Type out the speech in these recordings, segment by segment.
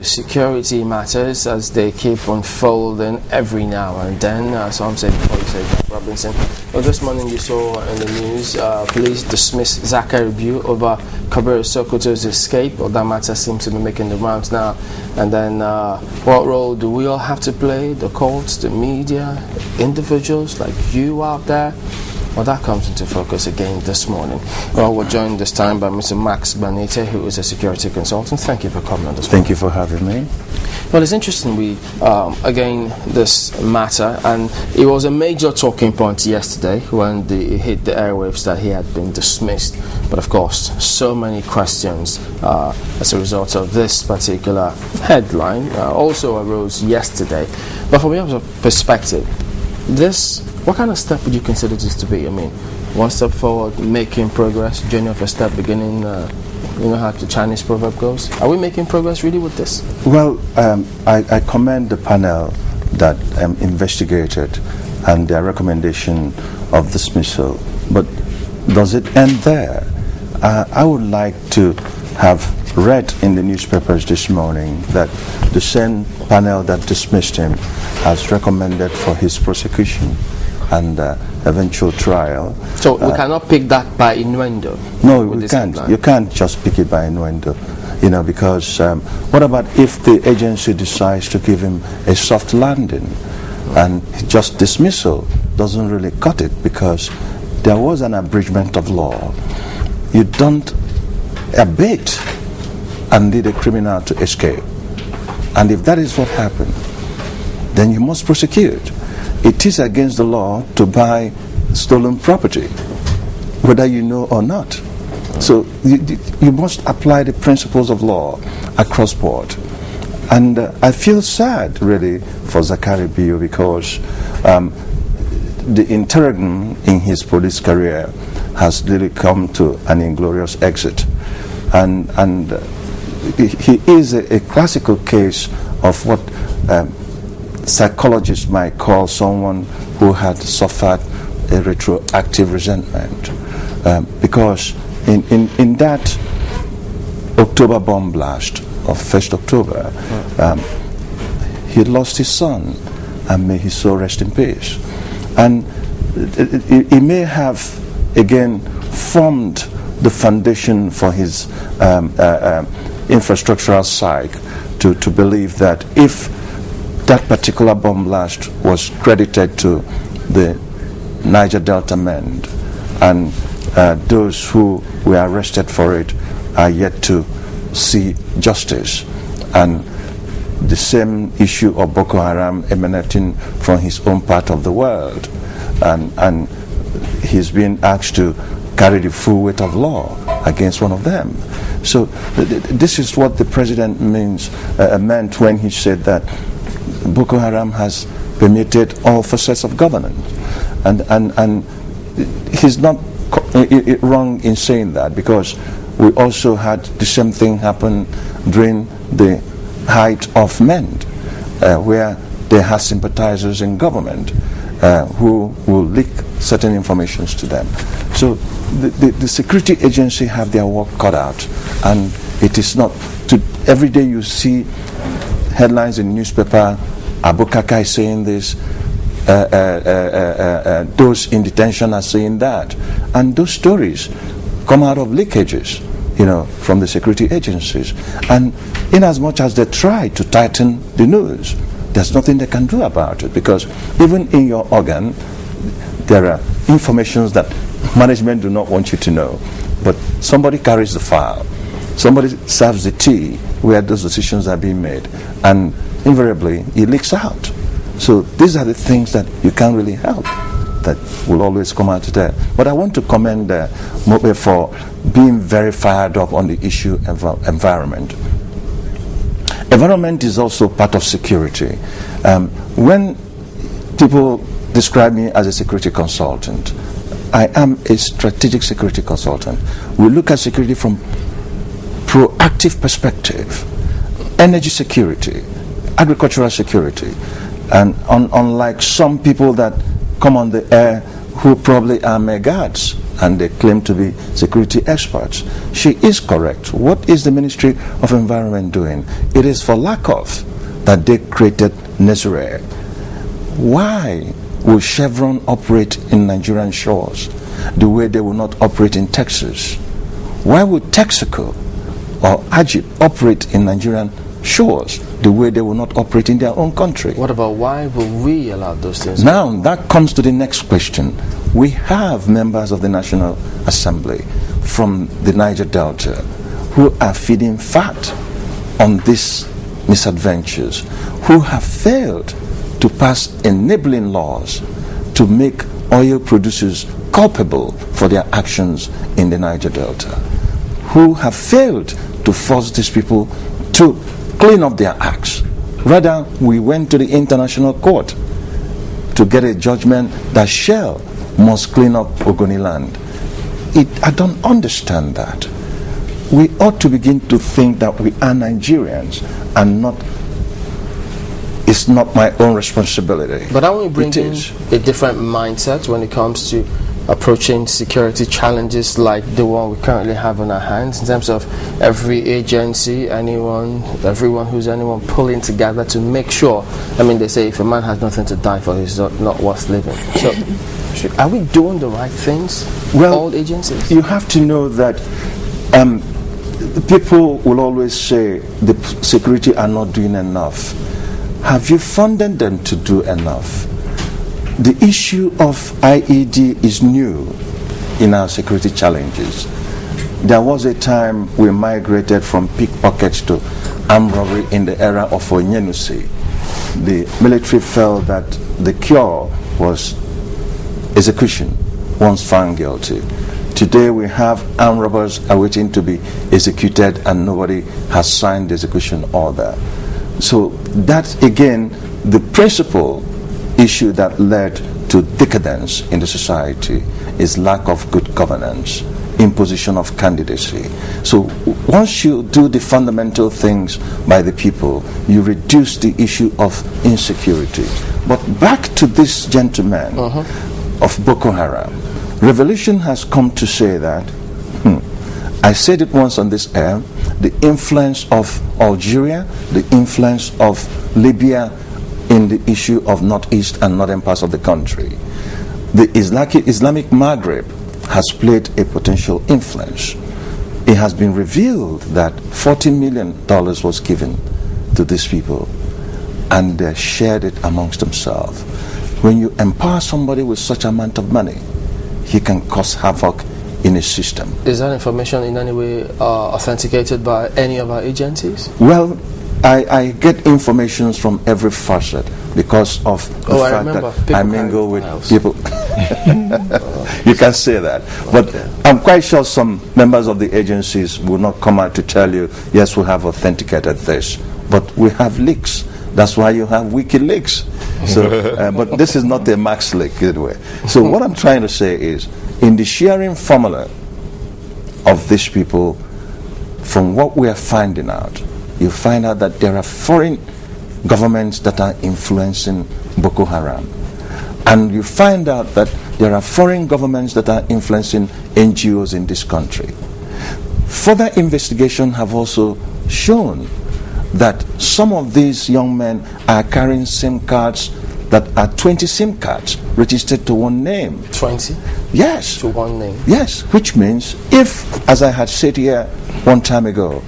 security matters as they keep unfolding every now and then. Some say Jack Robinson. Well, this morning you saw in the news, police dismiss Zachary Biu over Kabir Sokoto's escape. Well, that matter seems to be making the rounds now. And then what role do we all have to play? The courts, the media, individuals like you out there? Well, that comes into focus again this morning. Well, we're joined this time by Mr. Max Gbanite, who is a security consultant. Thank you for coming on this morning. Thank you for having me. Well, it's interesting, again, this matter, and it was a major talking point yesterday when it hit the airwaves that he had been dismissed. But of course, so many questions as a result of this particular headline also arose yesterday. But from your perspective, what kind of step would you consider this to be? I mean, one step forward, making progress, journey of a step beginning, you know how the Chinese proverb goes. Are we making progress really with this? Well, I commend the panel that investigated and their recommendation of dismissal. But does it end there? I would like to have read in the newspapers this morning that the same panel that dismissed him has recommended for his prosecution and eventual trial. So we cannot pick that by innuendo? No, we can't. You can't just pick it by innuendo, because what about if the agency decides to give him a soft landing and just dismissal doesn't really cut it because there was an abridgment of law. You don't abate and lead a criminal to escape. And if that is what happened, then you must prosecute. It is against the law to buy stolen property, whether you know or not. So you must apply the principles of law across board. And I feel sad, really, for Zachary Biu because the interregnum in his police career has really come to an inglorious exit. And he is a classical case of what psychologists might call someone who had suffered a retroactive resentment. Because in that October bomb blast of 1st October, he lost his son, and may his soul rest in peace. And he may have, again, formed the foundation for his infrastructural psyche to believe that if that particular bomb blast was credited to the Niger Delta men, and those who were arrested for it are yet to see justice, and the same issue of Boko Haram emanating from his own part of the world, and he's been asked to carry the full weight of law against one of them. So this is what the president meant when he said that Boko Haram has permeated all facets of governance, and he's not wrong in saying that, because we also had the same thing happen during the height of MEND, where they had sympathizers in government who will leak certain informations to them. So the security agency have their work cut out, and it is not every day you see headlines in the newspaper, Abu Kaka is saying this, those in detention are saying that, and those stories come out of leakages, from the security agencies. And in as much as they try to tighten the news, there's nothing they can do about it, because even in your organ, there are informations that management do not want you to know, but somebody carries the file, somebody serves the tea where those decisions are being made, and invariably it leaks out. So these are the things that you can't really help, that will always come out there. But I want to commend Mobe for being very fired up on the issue of environment. Environment is also part of security. When people describe me as a security consultant, I am a strategic security consultant. We look at security from proactive perspective, energy security, agricultural security, and unlike some people that come on the air who probably are megats and they claim to be security experts. She is correct. What is the Ministry of Environment doing? It is for lack of that they created Nazaré. Why will Chevron operate in Nigerian shores the way they will not operate in Texas? Why would Texaco or Ajib operate in Nigerian shores the way they will not operate in their own country? What about why will we allow those things? Now, that comes to the next question. We have members of the National Assembly from the Niger Delta who are feeding fat on these misadventures, who have failed to pass enabling laws to make oil producers culpable for their actions in the Niger Delta, who have failed to force these people to clean up their acts. Rather, we went to the International Court to get a judgment that Shell must clean up Ogoniland. I don't understand that. We ought to begin to think that we are Nigerians and not, it's not my own responsibility. But aren't we bringing a different mindset when it comes to approaching security challenges like the one we currently have on our hands, in terms of every agency, everyone who's pulling together to make sure? I mean, they say if a man has nothing to die for, he's not worth living. So are we doing the right things? Well, all agencies? You have to know that people will always say the security are not doing enough. Have you funded them to do enough? The issue of IED is new in our security challenges. There was a time we migrated from pickpockets to armed robbery in the era of Onyenusi. The military felt that the cure was execution once found guilty. Today we have armed robbers awaiting to be executed and nobody has signed the execution order. So that again, the principal issue that led to decadence in the society is lack of good governance, imposition of candidacy. So once you do the fundamental things by the people, you reduce the issue of insecurity. But back to this gentleman of Boko Haram. Revolution has come to say that, I said it once on this air, the influence of Algeria, the influence of Libya in the issue of northeast and northern parts of the country. The Islamic Maghreb has played a potential influence. It has been revealed that $40 million was given to these people and they shared it amongst themselves. When you empower somebody with such amount of money, he can cause havoc in a system. Is that information in any way authenticated by any of our agencies? Well, I get information from every facet because of the fact that I mingle with people. You can say that. But I'm quite sure some members of the agencies will not come out to tell you, yes, we have authenticated this. But we have leaks. That's why you have WikiLeaks. So, but this is not a Max leak anyway. So what I'm trying to say is, in the sharing formula of these people, from what we are finding out, you find out that there are foreign governments that are influencing Boko Haram. And you find out that there are foreign governments that are influencing NGOs in this country. Further investigation have also shown that some of these young men are carrying SIM cards that are 20 SIM cards registered to one name. 20? Yes. To one name? Yes, which means if, as I had said here one time ago,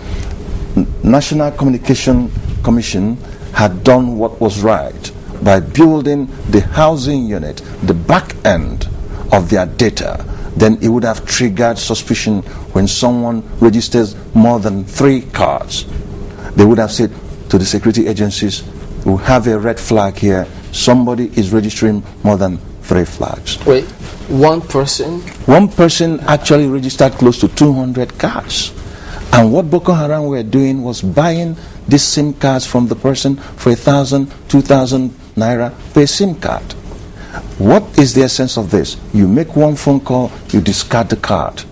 National Communication Commission had done what was right by building the housing unit, the back end of their data, then it would have triggered suspicion when someone registers more than 3 cards. They would have said to the security agencies, we have a red flag here, somebody is registering more than 3 flags. Wait, one person? One person actually registered close to 200 cards. And what Boko Haram were doing was buying these SIM cards from the person for 1,000, 2,000 naira per SIM card. What is the essence of this? You make one phone call, you discard the card,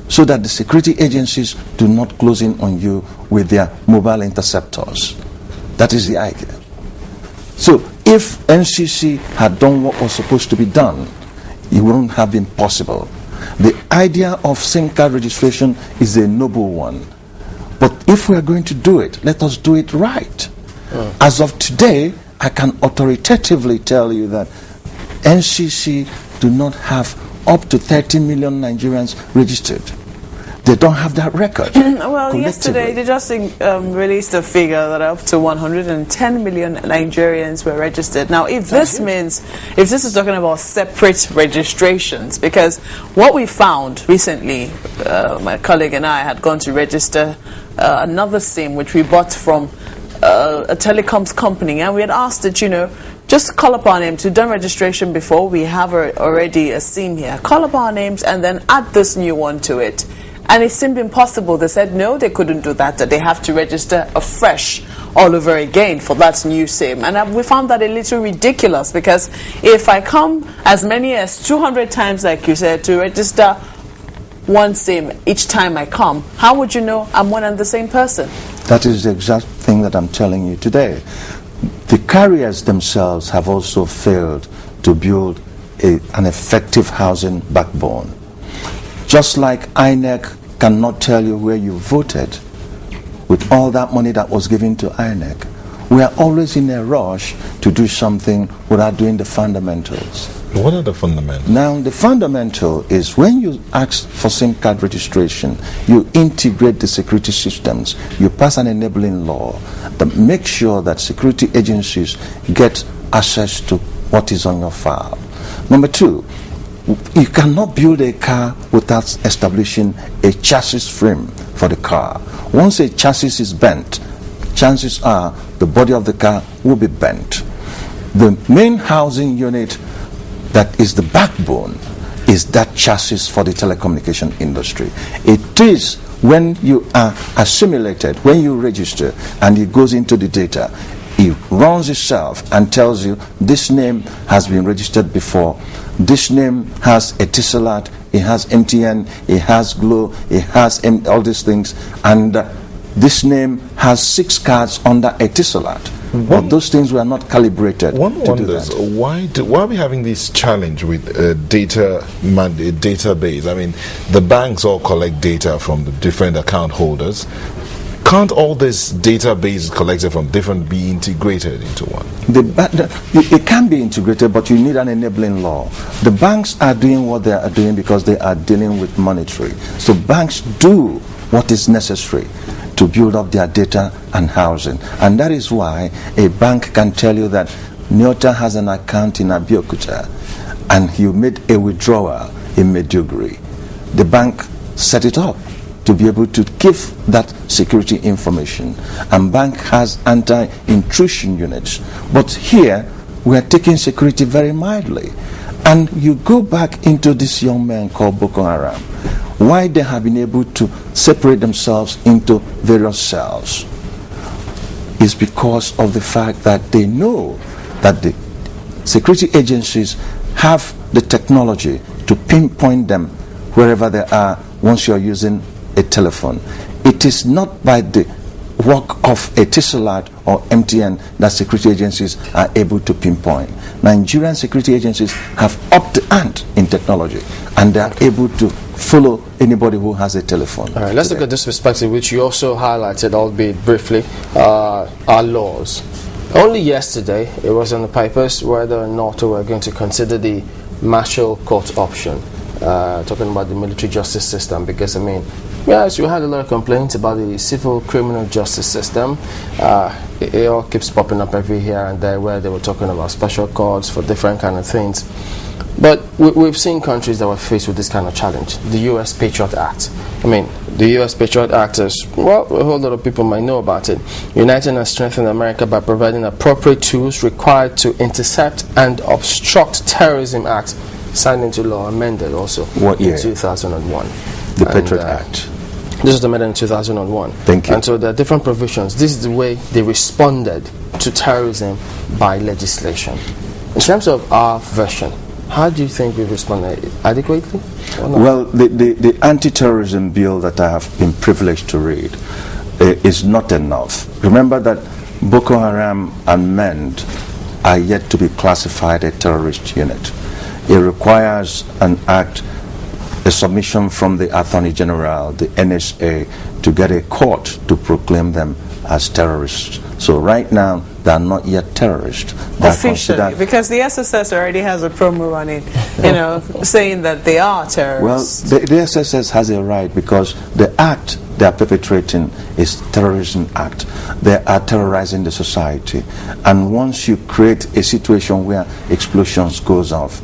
so that the security agencies do not close in on you with their mobile interceptors. That is the idea. So if NCC had done what was supposed to be done, it wouldn't have been possible. The idea of SIM card registration is a noble one. But if we are going to do it, let us do it right. As of today, I can authoritatively tell you that NCC do not have up to 30 million Nigerians registered. They don't have that record. Well, yesterday they just released a figure that up to 110 million Nigerians were registered. Now, if this is talking about separate registrations, because what we found recently, my colleague and I had gone to register another SIM which we bought from a telecoms company, and we had asked that, just call up our names. We've done registration before. We have already a SIM here. Call up our names and then add this new one to it. And it seemed impossible. They said no, they couldn't do that they have to register afresh all over again for that new SIM. And we found that a little ridiculous, because if I come as many as 200 times, like you said, to register one SIM each time I come, how would you know I'm one and the same person? That is the exact thing that I'm telling you today. The carriers themselves have also failed to build an effective housing backbone. Just like INEC cannot tell you where you voted with all that money that was given to INEC, we are always in a rush to do something without doing the fundamentals. What are the fundamentals? Now, the fundamental is when you ask for SIM card registration, you integrate the security systems. You pass an enabling law that makes sure that security agencies get access to what is on your file. Number two, you cannot build a car without establishing a chassis frame for the car. Once a chassis is bent, chances are the body of the car will be bent. The main housing unit that is the backbone is that chassis for the telecommunication industry. It is when you are assimilated, when you register and it goes into the data, it runs itself and tells you this name has been registered before. This name has Etisalat, it has MTN, it has Glo, it has all these things, and this name has 6 cards under Etisalat. But those things were not calibrated. One wonders why are we having this challenge with database? I mean, the banks all collect data from the different account holders. Can't all this database collected from different be integrated into one? It can be integrated, but you need an enabling law. The banks are doing what they are doing because they are dealing with monetary. So banks do what is necessary to build up their data and housing. And that is why a bank can tell you that Nyota has an account in Abeokuta and you made a withdrawal in Maiduguri. The bank set it up to be able to give that security information. And bank has anti-intrusion units. But here, we are taking security very mildly. And you go back into this young man called Boko Haram. Why they have been able to separate themselves into various cells is because of the fact that they know that the security agencies have the technology to pinpoint them wherever they are once you're using a telephone. It is not by the work of Etisalat or MTN that security agencies are able to pinpoint. Nigerian security agencies have upped the ante in technology and they are able to follow anybody who has a telephone. All right, let's look at this perspective, which you also highlighted, albeit briefly, our laws. Only yesterday, it was in the papers whether or not we were going to consider the martial court option, talking about the military justice system, because, I mean, yes, we had a lot of complaints about the civil criminal justice system. It all keeps popping up every here and there where they were talking about special courts for different kind of things. But we've seen countries that were faced with this kind of challenge. The U.S. Patriot Act. I mean, the U.S. Patriot Act is, well, a whole lot of people might know about it. Uniting and strengthening America by providing appropriate tools required to intercept and obstruct terrorism acts, signed into law, amended also in 2001. The Patriot Act. This was amended in 2001. Thank you. And so there are different provisions. This is the way they responded to terrorism by legislation. In terms of our version, how do you think we've responded? Adequately? Well, the anti-terrorism bill that I have been privileged to read is not enough. Remember that Boko Haram and MEND are yet to be classified a terrorist unit. it requires an act, a submission from the Attorney General, the NSA, to get a court to proclaim them as terrorists. So right now, they are not yet terrorists. Officially, because the SSS already has a promo running, saying that they are terrorists. Well, the SSS has a right because the act they are perpetrating is terrorism act. They are terrorizing the society. And once you create a situation where explosions goes off,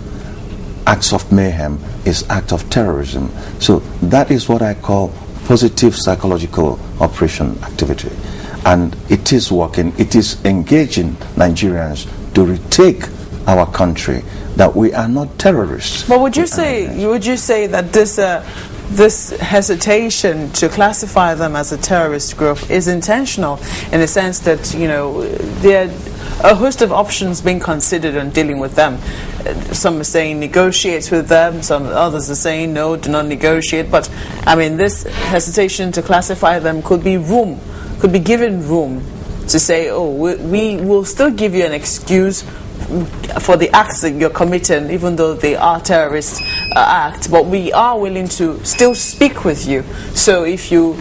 acts of mayhem is act of terrorism. So that is what I call positive psychological operation activity. And it is working. It is engaging Nigerians to retake our country, that we are not terrorists. But would you say that this hesitation to classify them as a terrorist group is intentional, in the sense that there are a host of options being considered on dealing with them? Some are saying negotiate with them, some others are saying no, do not negotiate. But I mean, this hesitation to classify them could be given room to say, oh, we will still give you an excuse for the acts that you're committing, even though they are terrorist acts, but we are willing to still speak with you. So if you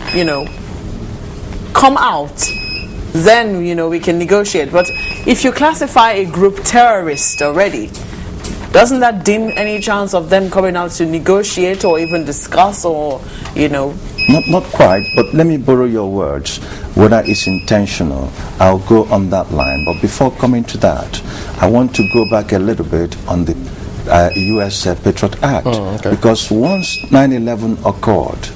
come out, then we can negotiate. But if you classify a group terrorist already, doesn't that dim any chance of them coming out to negotiate or even discuss, or Not quite, but let me borrow your words. Whether it's intentional, I'll go on that line. But before coming to that, I want to go back a little bit on the U.S. Patriot Act. Because once 9/11 occurred,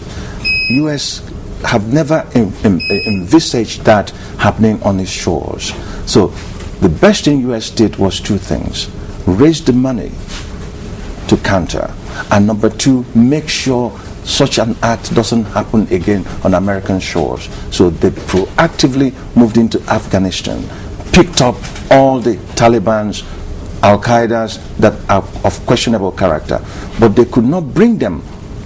U.S. have never envisaged that happening on its shores. So the best thing U.S. did was two things: raise the money to counter, and number two, make sure such an act doesn't happen again on American shores. So they proactively moved into Afghanistan, picked up all the Taliban's, Al-Qaeda's that are of questionable character, but they could not bring them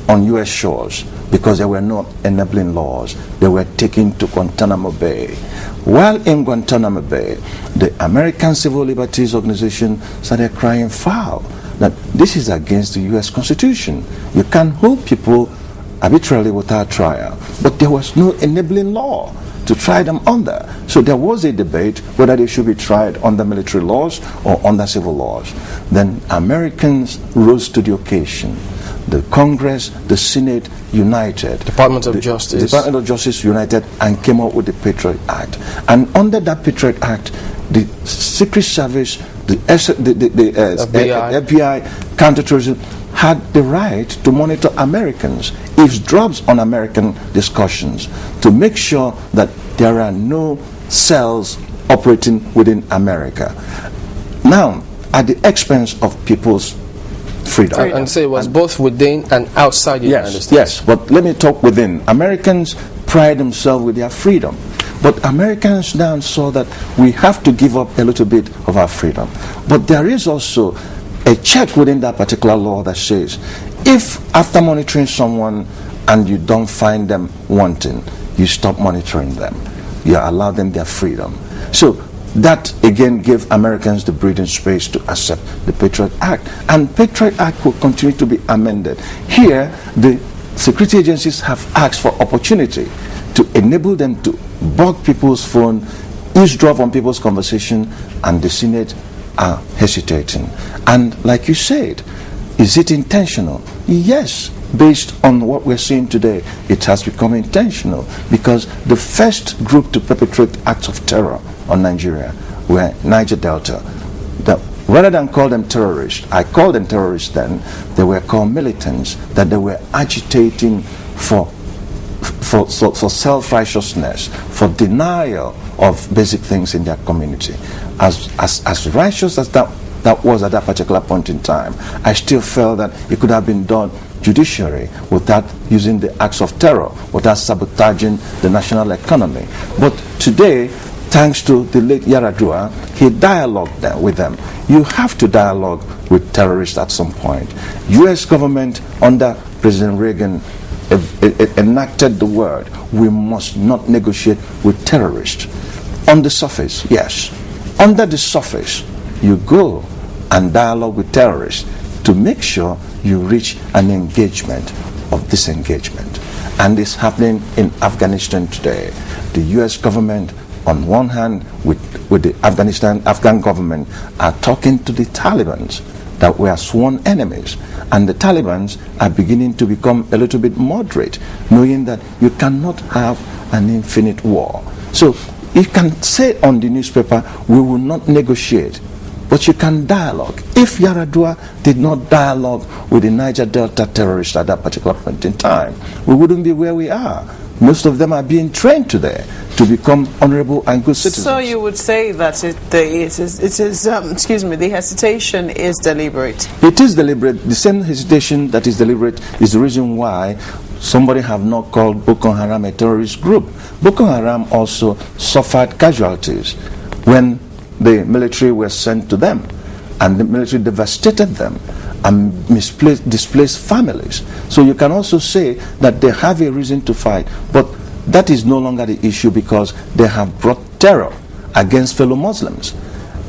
on U.S. shores because there were no enabling laws. They were taken to Guantanamo Bay. While in Guantanamo Bay, the American Civil Liberties Organization started crying foul that this is against the U.S. Constitution. You can't hold people arbitrarily without trial. But there was no enabling law to try them under. So there was a debate whether they should be tried under military laws or under civil laws. Then Americans rose to the occasion. The Congress, the Senate united. Department of Justice united and came up with the Patriot Act. And under that Patriot Act, the Secret Service, the FBI, counterterrorism, had the right to monitor Americans, eavesdrops on American discussions, to make sure that there are no cells operating within America. Now, at the expense of people's freedom. And say it was both within and outside the United States. Yes, but let me talk within. Americans pride themselves with their freedom. But Americans now saw that we have to give up a little bit of our freedom. But there is also a check within that particular law that says, if after monitoring someone and you don't find them wanting, you stop monitoring them. You allow them their freedom. So that again gave Americans the breathing space to accept the Patriot Act. And Patriot Act will continue to be amended. Here, the security agencies have asked for opportunity to enable them to bug people's phone, eavesdrop on people's conversation, and the Senate are hesitating. And like you said, is it intentional? Yes, based on what we're seeing today, it has become intentional, because the first group to perpetrate acts of terror on Nigeria were Niger Delta. Rather than call them terrorists, I called them terrorists then, they were called militants, that they were agitating for self-righteousness, for denial of basic things in their community. As righteous as that was at that particular point in time, I still felt that it could have been done judicially without using the acts of terror, without sabotaging the national economy. But today, thanks to the late Yaradua, he dialogued with them. You have to dialogue with terrorists at some point. U.S. government under President Reagan enacted the word, we must not negotiate with terrorists. On the surface, yes. Under the surface, you go and dialogue with terrorists. to make sure you reach an engagement of disengagement. And it's happening in Afghanistan today. The US government, on one hand, with the Afghan government, are talking to the Taliban that were sworn enemies. And the Taliban are beginning to become a little bit moderate, knowing that you cannot have an infinite war. So you can say on the newspaper, we will not negotiate, but you can dialogue. If Yar'Adua did not dialogue with the Niger Delta terrorists at that particular point in time, we wouldn't be where we are. Most of them are being trained today to become honorable and good citizens. So you would say that the hesitation is deliberate. It is deliberate. The same hesitation that is deliberate is the reason why somebody have not called Boko Haram a terrorist group. Boko Haram also suffered casualties when the military were sent to them, and the military devastated them and displaced families. So you can also say that they have a reason to fight, but that is no longer the issue because they have brought terror against fellow Muslims.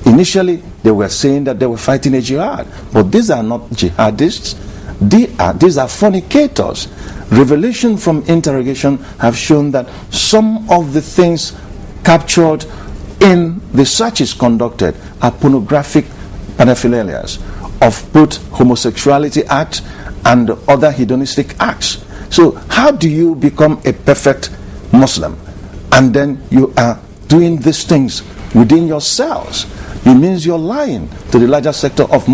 Initially, they were saying that they were fighting a jihad, but these are not jihadists. These are fornicators. Revelation from interrogation have shown that some of the things captured in the searches conducted are pornographic paraphilias of both homosexuality acts and other hedonistic acts. So how do you become a perfect Muslim and then you are doing these things within yourselves? It means you're lying to the larger sector of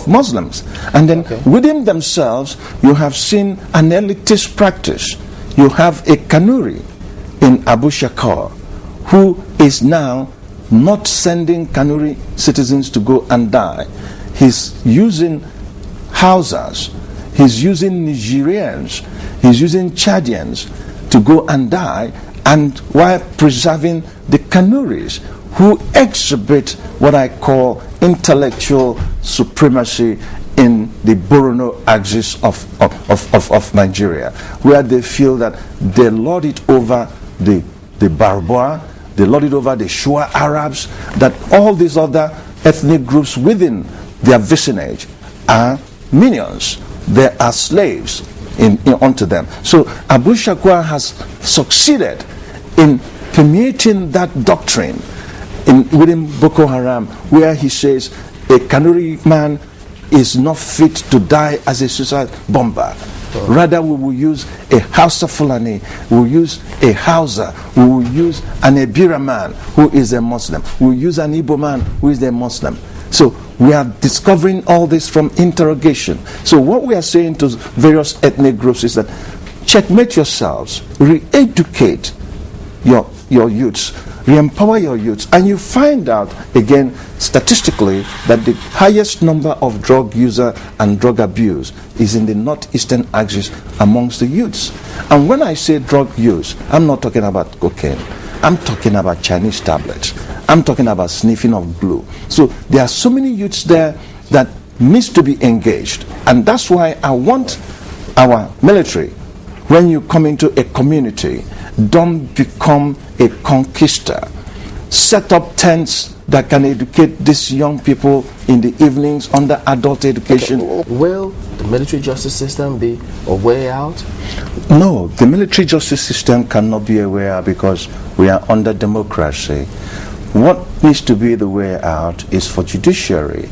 Muslims. And then within themselves, you have seen an elitist practice. You have a Kanuri in Abu Shakar who is now not sending Kanuri citizens to go and die. He's using Hausas, he's using Nigerians, he's using Chadians to go and die, and while preserving the Kanuris, who exhibit what I call intellectual supremacy in the Borno axis of Nigeria, where they feel that they lord it over the Barboa, they lord it over the Shua Arabs, that all these other ethnic groups within their vicinage are minions, they are slaves unto them. So Abu Shakwa has succeeded in permeating that doctrine within Boko Haram, where he says a Kanuri man is not fit to die as a suicide bomber. Rather, we will use a Hausa Fulani, we will use a Hausa, we will use an Ebira man who is a Muslim, we will use an Igbo man who is a Muslim. So we are discovering all this from interrogation. So what we are saying to various ethnic groups is that checkmate yourselves, re-educate your youths, re-empower your youths, and you find out again statistically that the highest number of drug user and drug abuse is in the northeastern axis amongst the youths. And when I say drug use, I'm not talking about cocaine, I'm talking about Chinese tablets, I'm talking about sniffing of glue. So there are so many youths there that needs to be engaged, and that's why I want our military, when you come into a community, don't become a conquistor. Set up tents that can educate these young people in the evenings under adult education. Will the military justice system be a way out? No, the military justice system cannot be a way out because we are under democracy. What needs to be the way out is for judiciary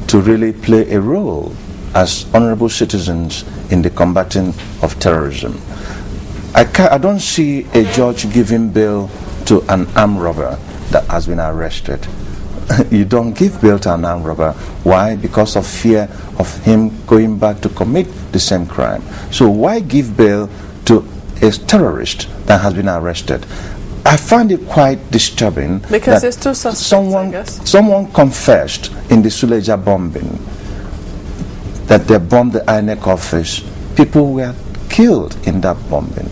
to really play a role as honorable citizens in the combating of terrorism. I don't see a judge giving bail to an armed robber that has been arrested. You don't give bail to an armed robber. Why? Because of fear of him going back to commit the same crime. So why give bail to a terrorist that has been arrested? I find it quite disturbing because it's too suspect, someone confessed in the Suleja bombing that they bombed the INEC office. People were killed in that bombing,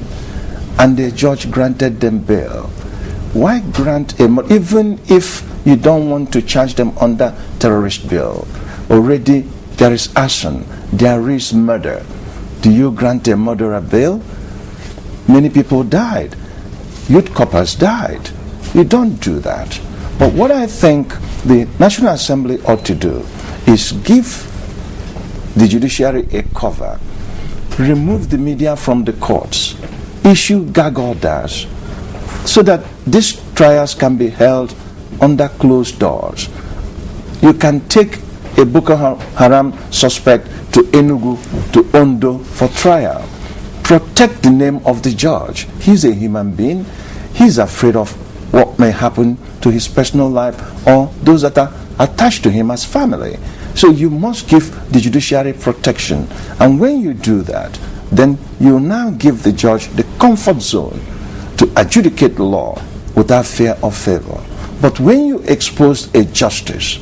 and the judge granted them bail. Why grant even if you don't want to charge them under terrorist bill? Already there is arson, there is murder. Do you grant a murderer bail? Many people died. Youth coppers died. You don't do that. But what I think the National Assembly ought to do is give the judiciary a cover, remove the media from the courts, issue gag orders, so that these trials can be held under closed doors. You can take a Boko Haram suspect to Enugu, to Ondo for trial. Protect the name of the judge. He's a human being. He's afraid of what may happen to his personal life or those that are attached to him as family. So you must give the judiciary protection. And when you do that, then you now give the judge the comfort zone to adjudicate the law without fear or favor. But when you expose a justice,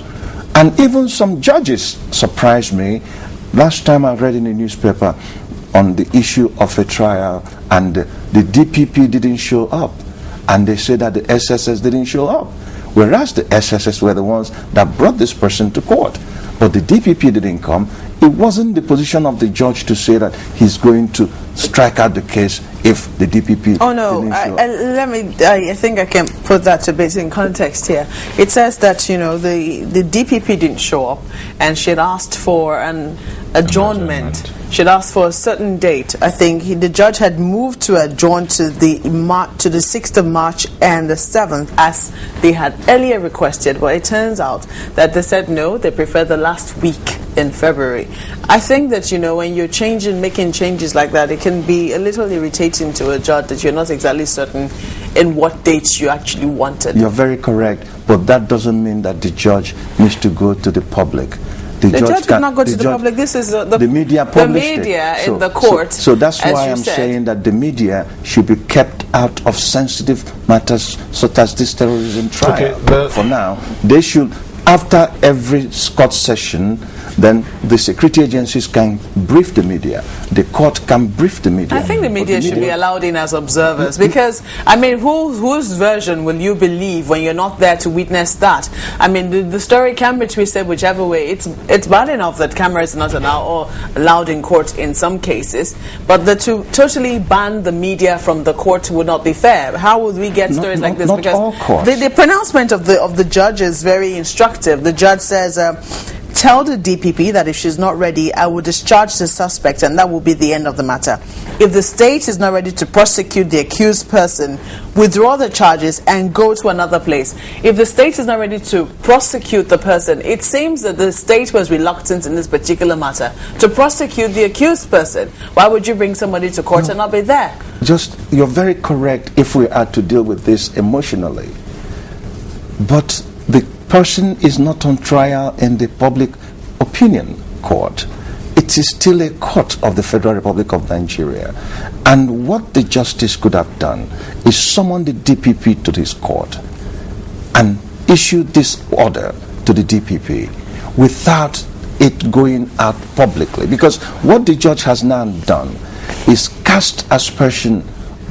and even some judges surprised me, last time I read in the newspaper on the issue of a trial, and the DPP didn't show up, and they said that the SSS didn't show up, whereas the SSS were the ones that brought this person to court. But the DPP didn't come. It wasn't the position of the judge to say that he's going to strike out the case if the DPP Oh no, didn't show up. I think I can put that a bit in context here. It says that, you know, the DPP didn't show up, and she had asked for an adjournment. She'd asked for a certain date. I think the judge had moved to adjourn to the 6th of March and the 7th, as they had earlier requested. But it turns out that they said no, they prefer the last week in February. I think that, you know, when you're making changes like that, it can be a little irritating to a judge that you're not exactly certain in what dates you actually wanted. You're very correct, but that doesn't mean that the judge needs to go to the public. The judge did not go to the public. This is the media published it. In the court. So that's why I'm saying that the media should be kept out of sensitive matters such as this terrorism trial. Okay, for now, they should, after every court session, then the security agencies can brief the media. The court can brief the media. I think the media should be allowed in as observers, because, I mean, whose version will you believe when you're not there to witness that? I mean, the story can be twisted whichever way. It's bad enough that cameras are not allowed in court in some cases, but to totally ban the media from the court would not be fair. How would we get stories like this? Not because all courts. The pronouncement of the judge is very instructive. The judge says, tell the DPP that if she's not ready, I will discharge the suspect, and that will be the end of the matter. If the state is not ready to prosecute the accused person, withdraw the charges and go to another place. If the state is not ready to prosecute the person, it seems that the state was reluctant in this particular matter to prosecute the accused person. Why would you bring somebody to court and not be there? You're very correct if we are to deal with this emotionally. But the person is not on trial in the public opinion court. It is still a court of the Federal Republic of Nigeria. And what the justice could have done is summon the DPP to this court and issue this order to the DPP without it going out publicly. Because what the judge has now done is cast aspersion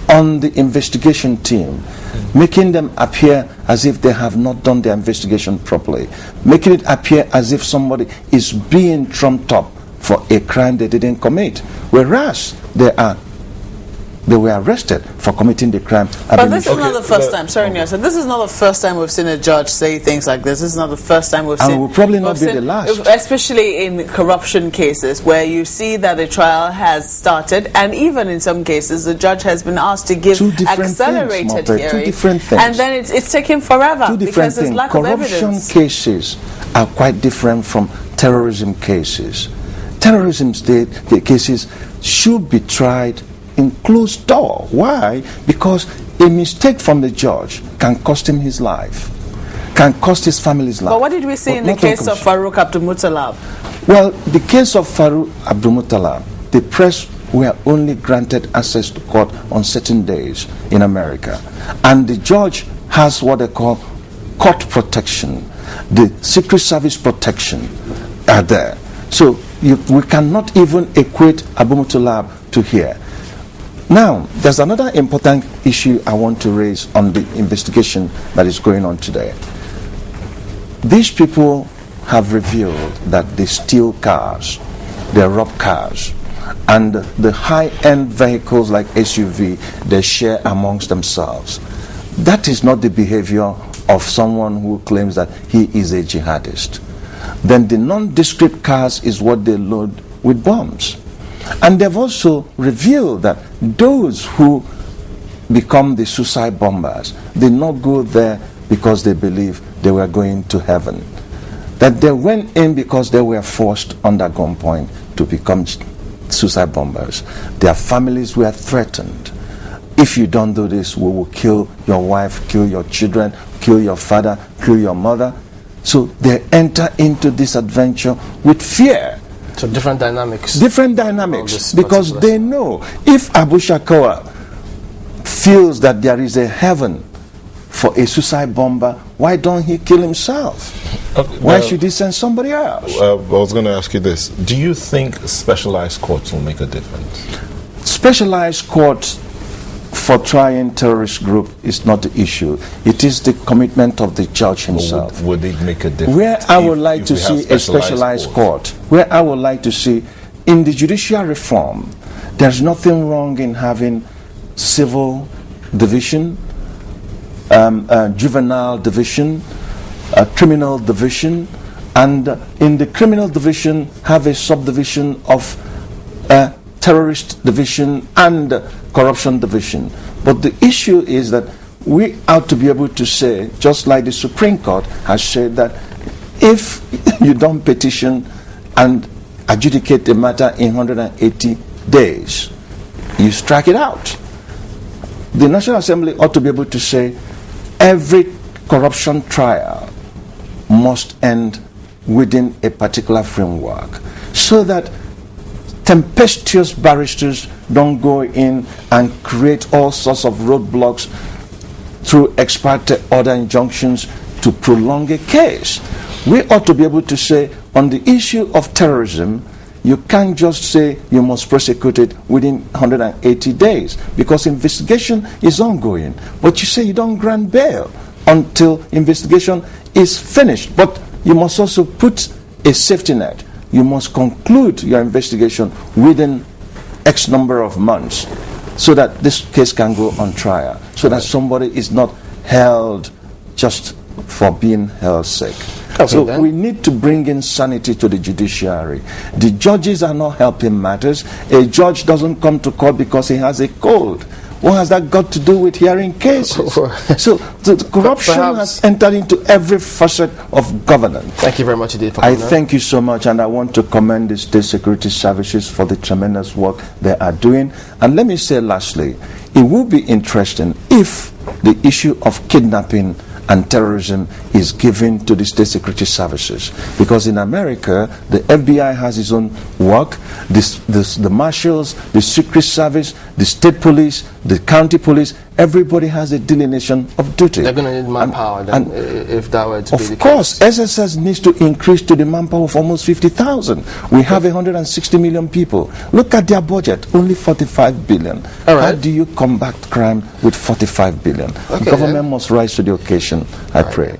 on the investigation team, making them appear as if they have not done their investigation properly, making it appear as if somebody is being trumped up for a crime they didn't commit, whereas they were arrested for committing the crime. But this is not the first time. Sorry, Nelson. This is not the first time we've seen a judge say things like this. This is not the first time we've seen. And will probably not be the last. Especially in corruption cases, where you see that a trial has started, and even in some cases, the judge has been asked to give accelerated hearing. Two different things. And then it's taking forever because there's lack of evidence. Corruption cases are quite different from terrorism cases. Terrorism cases should be tried in closed door. Why? Because a mistake from the judge can cost him his life, can cost his family's life. But what did we see in the case of Farouk Abdulmuttalab? Well, the case of Farouk Abdulmuttalab, the press were only granted access to court on certain days in America. And the judge has what they call court protection. The Secret Service protection are there. So we cannot even equate Abdulmuttalab to here. Now, there's another important issue I want to raise on the investigation that is going on today. These people have revealed that they steal cars, they rob cars, and the high-end vehicles like SUV, they share amongst themselves. That is not the behavior of someone who claims that he is a jihadist. Then the nondescript cars is what they load with bombs. And they've also revealed that those who become the suicide bombers did not go there because they believed they were going to heaven. That they went in because they were forced under gunpoint to become suicide bombers. Their families were threatened. If you don't do this, we will kill your wife, kill your children, kill your father, kill your mother. So they enter into this adventure with fear. So different dynamics. Different dynamics, because they know if Abu Shakawa feels that there is a heaven for a suicide bomber, why don't he kill himself? Why should he send somebody else? I was going to ask you this. Do you think specialized courts will make a difference? Specialized courts for trying terrorist group is not the issue. It is the commitment of the judge himself. Would it make a difference? Where I would like to see a specialized court, where I would like to see in the judicial reform, there's nothing wrong in having civil division, juvenile division, criminal division, and in the criminal division have a subdivision of terrorist division and corruption division. But the issue is that we ought to be able to say, just like the Supreme Court has said, that if you don't petition and adjudicate the matter in 180 days, you strike it out. The National Assembly ought to be able to say every corruption trial must end within a particular framework, so that tempestuous barristers don't go in and create all sorts of roadblocks through ex parte order injunctions to prolong a case. We ought to be able to say, on the issue of terrorism, you can't just say you must prosecute it within 180 days, because investigation is ongoing. But you say you don't grant bail until investigation is finished. But you must also put a safety net. You must conclude your investigation within X number of months, so that this case can go on trial, so that somebody is not held just for being held sake. Okay, so then. we need to bring in sanity to the judiciary. The judges are not helping matters. A judge doesn't come to court because he has a cold. What has that got to do with hearing cases? So the corruption has entered into every facet of governance. Thank you very much indeed for I coming thank you so much, and I want to commend the state security services for the tremendous work they are doing. And let me say lastly, it would be interesting if the issue of kidnapping and terrorism is given to the state security services, because in America the FBI has its own work, the marshals, the secret service, the state police, the county police, everybody has a delineation of duty. They're going to need manpower then, if that were to be the case. Of course, SSS needs to increase to the manpower of almost 50,000. We have 160 million people. Look at their budget, only 45 billion. All right. How do you combat crime with 45 billion? Okay, Government must rise to the occasion, I pray.